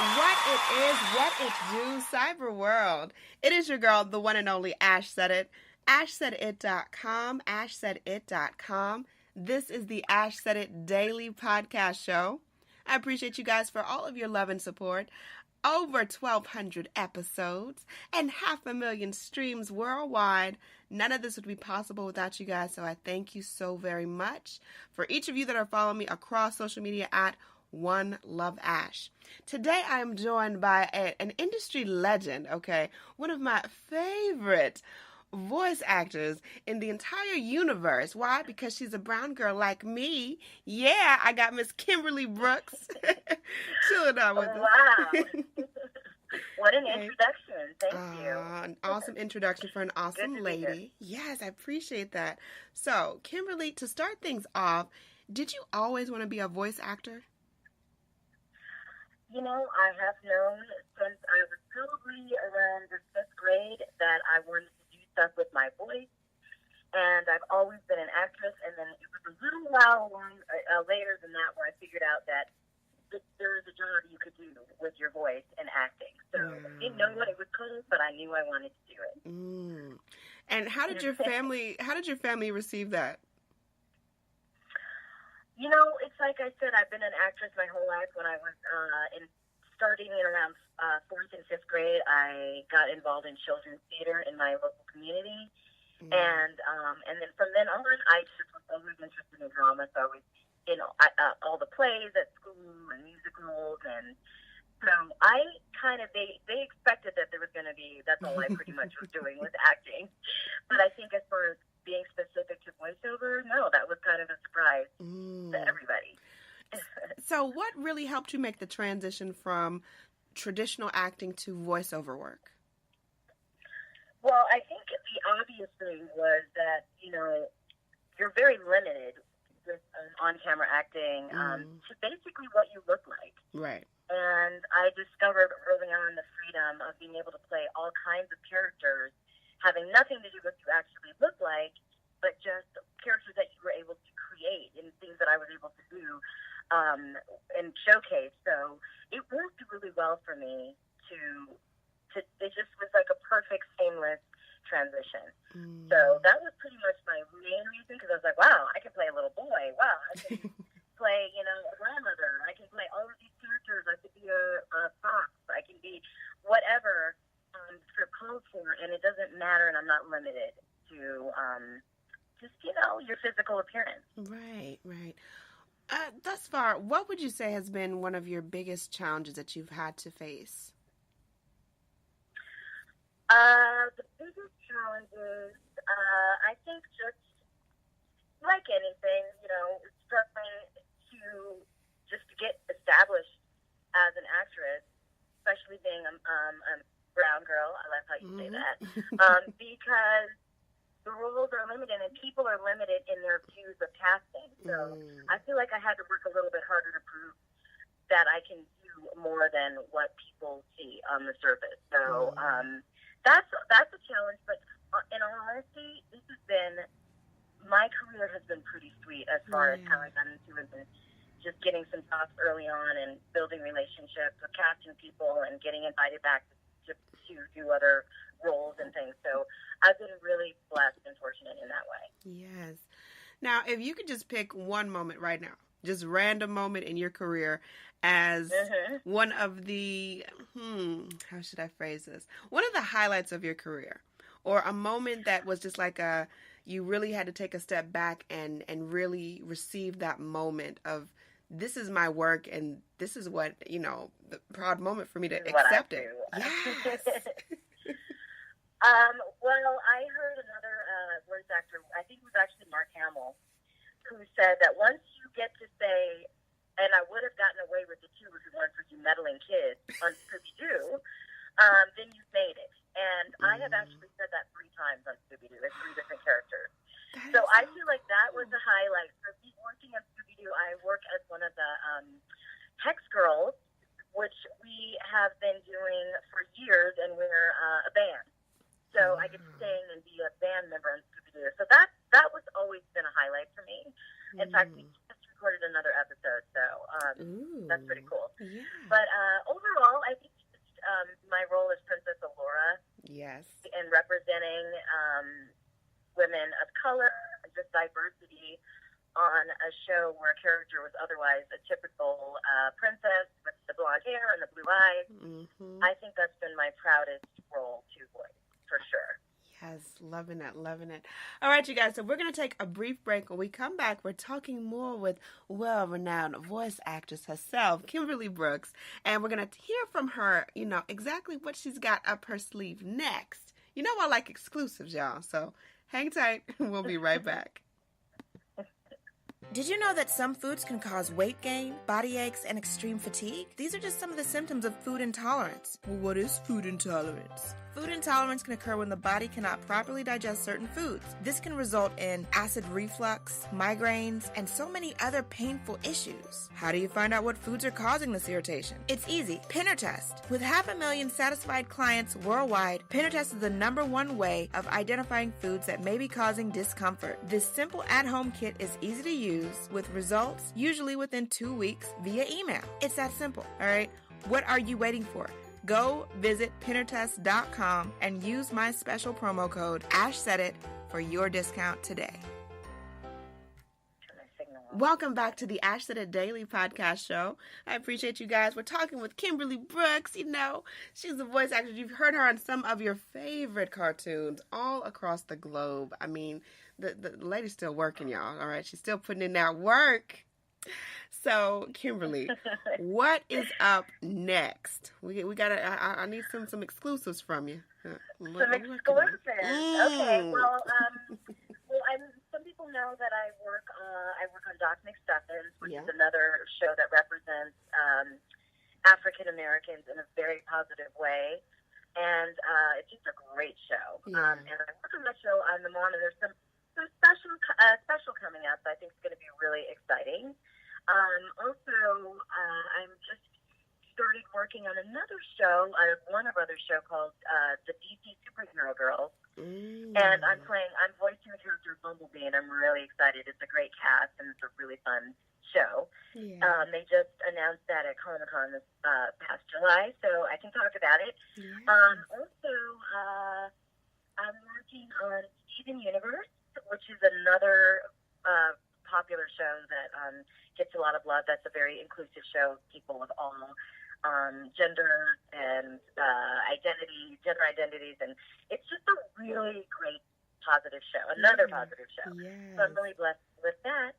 What it do, cyber world. It is your girl, the one and only Ash Said It. AshSaidIt.com, AshSaidIt.com. This is the Ash Said It Daily Podcast Show. I appreciate you guys for all of your love and support. Over 1,200 episodes and 500,000 streams worldwide. None of this would be possible without you guys, so I thank you so very much. For each of you that are following me across social media at One Love Ash. Today I am joined by an industry legend, okay? One of my favorite voice actors in the entire universe. Why? Because she's a brown girl like me. Yeah, I got Miss Kimberly Brooks chilling out with us. Wow. What an introduction. Thank you. An awesome introduction for an awesome lady. Yes, I appreciate that. So, Kimberly, to start things off, did you always want to be a voice actor? You know, I have known since I was probably around the 5th grade that I wanted to do stuff with my voice. And I've always been an actress. And then it was a little while later than that where I figured out that there is a job you could do with your voice and acting. So I didn't know what it was called, but I knew I wanted to do it. And how did your family receive that? You know, it's like I said, I've been an actress my whole life. When I was starting in around 4th and 5th grade, I got involved in children's theater in my local community. And then from then on, I just was always interested in drama. So I was in all the plays at school and musicals. And so I kind of, they expected that there was going to be, that's all I pretty much was doing was acting. But I think as far as being specific to voiceover, no, that was kind of a surprise to everybody. So what really helped you make the transition from traditional acting to voiceover work? Well, I think the obvious thing was that, you know, you're very limited with on-camera acting to basically what you look like. Right. And I discovered early on the freedom of being able to play all kinds of characters, having nothing to do with what you actually look like, but just characters that you were able to create and things that I was able to do and showcase. So it worked really well for me to it just was like a perfect, seamless transition. So that was pretty much my main reason, because I was like, wow, I can play a little boy. Wow, I can play, you know, a grandmother. I can play all of these characters. I could be a fox. I can be whatever script calls for, and it doesn't matter, and I'm not limited to just, you know, your physical appearance. Right. Thus far, what would you say has been one of your biggest challenges that you've had to face? The biggest challenges, I think just like anything, you know, struggling to get established as an actress, especially being a brown girl. I love how you say that. Because the roles are limited and people are limited in their views of casting. So I feel like I had to work a little bit harder to prove that I can do more than what people see on the surface. So that's a challenge. But in all honesty, this has been, my career has been pretty sweet as far as how I got into it and just getting some jobs early on and building relationships with casting people and getting invited back to do other roles and things. So I've been really blessed and fortunate in that way. Yes. Now, if you could just pick one moment right now, just random moment in your career as one of the, how should I phrase this? One of the highlights of your career, or a moment that was just like you really had to take a step back and really receive that moment of, this is my work and this is what, you know, the proud moment for me to accept it. Yes. Well, I heard another voice actor, I think it was actually Mark Hamill, who said that once you get to say, and I would have gotten away with it too if it weren't for you meddling kids on Scooby-Doo, then you've made it. And I have actually said that 3 times on Scooby-Doo, as 3 different characters. So I feel like that was a highlight. For me working on Scooby-Doo, I work as one of the Hex Girls, which we have been doing for years, and we're a band. So I get to sing and be a band member on Scooby-Doo. So that was always been a highlight for me. In fact, we just recorded another episode, so that's pretty cool. Yeah. But overall, I think my role as Princess Allura, yes, in representing women of color, just diversity on a show where a character was otherwise a typical princess with the blonde hair and the blue eyes. Mm-hmm. I think that's been my proudest role to voice, for sure. Yes, loving it, loving it. All right, you guys, so we're going to take a brief break. When we come back, we're talking more with well-renowned voice actress herself, Kimberly Brooks, and we're going to hear from her, exactly what she's got up her sleeve next. You know I like exclusives, y'all, so hang tight. We'll be right back. Did you know that some foods can cause weight gain, body aches, and extreme fatigue? These are just some of the symptoms of food intolerance. Well, what is food intolerance? Food intolerance can occur when the body cannot properly digest certain foods. This can result in acid reflux, migraines, and so many other painful issues. How do you find out what foods are causing this irritation? It's easy. Pinner Test. With 500,000 satisfied clients worldwide, Pinner Test is the #1 way of identifying foods that may be causing discomfort. This simple at-home kit is easy to use with results usually within 2 weeks via email. It's that simple, all right? What are you waiting for? Go visit pinnertest.com and use my special promo code AshSaidIt for your discount today. Welcome back to the Ash Said It Daily podcast show. I appreciate you guys. We're talking with Kimberly Brooks. She's a voice actress. You've heard her on some of your favorite cartoons all across the globe. I mean, the lady's still working, y'all, all right? She's still putting in that work. So, Kimberly, what is up next? We gotta. I need some exclusives from you. Some exclusives. Okay. Well, some people know that I work on Doc McStuffins, which is another show that represents African Americans in a very positive way, and it's just a great show. And I work on that show on the mom, and there's some special coming up that I think is going to be really exciting. Also, I'm just started working on another show, one other show called the DC Superhero Girls, and I'm voicing the character Bumblebee, and I'm really excited. It's a great cast, and it's a really fun show. Yeah. They just announced that at Comic-Con this past July, so I can talk about it. Yeah. Also, I'm working on Steven Universe, which is another popular show that gets a lot of love. That's a very inclusive show, people of all gender and gender identities, and it's just a really great positive show, another positive show. Yes. So I'm really blessed with that.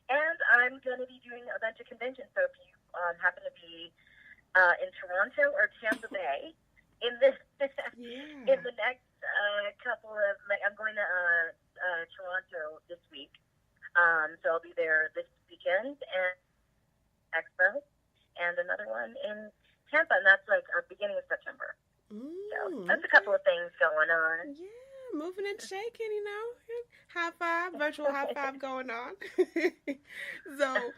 And I'm going to be doing a bunch of conventions, so if you happen to be in Toronto or Tampa Bay in the next couple of, I'm going to Toronto this week. So I'll be there this weekend and Expo, and another one in Tampa, and that's like beginning of September. So that's a couple of things going on. Yeah, moving and shaking, high five, virtual high five going on. So,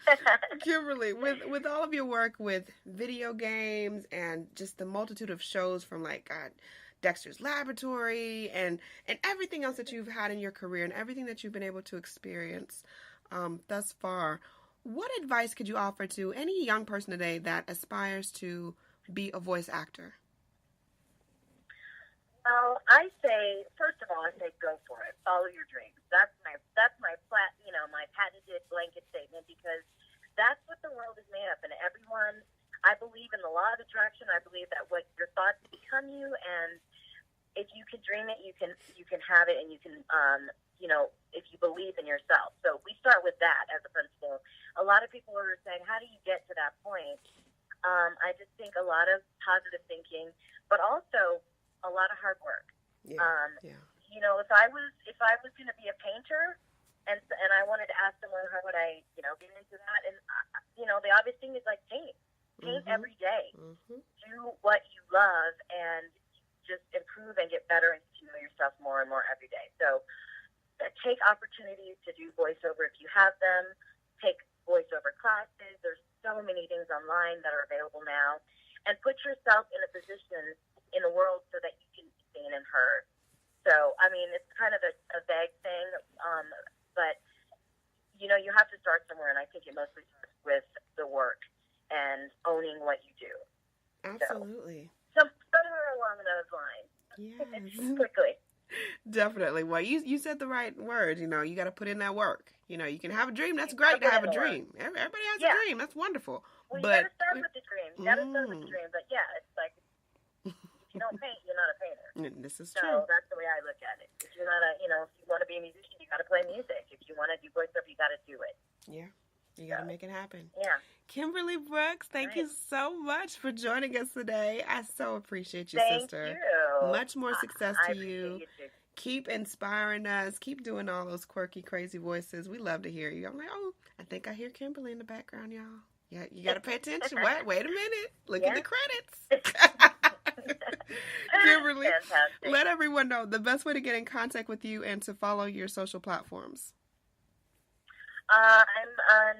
Kimberly, with all of your work with video games and just the multitude of shows from Dexter's Laboratory and everything else that you've had in your career and everything that you've been able to experience thus far, what advice could you offer to any young person today that aspires to be a voice actor? Well, first of all, I say go for it. Follow your dreams. That's my my patented blanket statement, because that's what the world is made up. And everyone, I believe in the law of attraction. I believe that what your thoughts become you, and if you can dream it, you can have it, and you can, if you believe in yourself. So we start with that as a principle. A lot of people are saying, how do you get to that point? I just think a lot of positive thinking, but also a lot of hard work. If I was going to be a painter, and I wanted to ask someone how would I, get into that, and the obvious thing is paint every day. Do what you love, and just improve and get better and to know yourself more and more every day. So take opportunities to do voiceover if you have them. Take voiceover classes. There's so many things online that are available now, and put yourself in a position in the world so that you can be seen and heard. So, I mean, it's kind of a vague thing, but you know, you have to start somewhere, and I think it mostly starts with the work and owning what you do. Absolutely. So somewhere along those lines. Yes. Quickly. Definitely. Well, you said the right word. You know, you got to put in that work. You know, you can have a dream. That's great to have a dream. Everybody has a dream. That's wonderful. Well, you got to start with the dream. You got to start with the dream. But yeah, it's like, if you don't paint, you're not a painter. This is true. So that's the way I look at it. If you're not if you want to be a musician, you got to play music. If you want to do voiceover, you got to do it. Yeah. You got to make it happen. Yeah. Kimberly Brooks, thank you so much for joining us today. I so appreciate you, sister. Thank you. Much more success to you. You too. Keep inspiring us. Keep doing all those quirky, crazy voices. We love to hear you. I'm like, oh, I think I hear Kimberly in the background, y'all. Yeah, you got to pay attention. Wait a minute. Look at the credits. Kimberly, fantastic. Let everyone know the best way to get in contact with you and to follow your social platforms. I'm on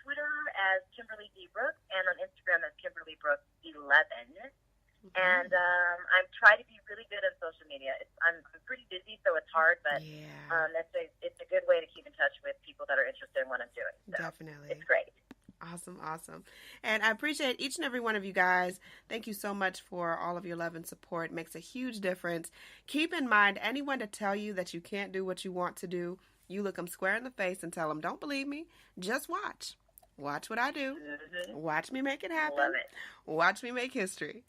Twitter as Kimberly D. Brooks and on Instagram as Kimberly Brooks 11. Mm-hmm. And I'm trying to be really good at social media. I'm pretty busy, so it's hard, but it's a good way to keep in touch with people that are interested in what I'm doing. So definitely. It's great. Awesome. And I appreciate each and every one of you guys. Thank you so much for all of your love and support. It makes a huge difference. Keep in mind, anyone to tell you that you can't do what you want to do, you look them square in the face and tell them, don't believe me, just watch. Watch what I do. Mm-hmm. Watch me make it happen. Love it. Watch me make history.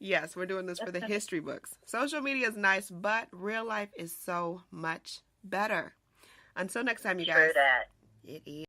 Yes, we're doing this for the history books. Social media is nice, but real life is so much better. Until next time, you guys. True that. It is.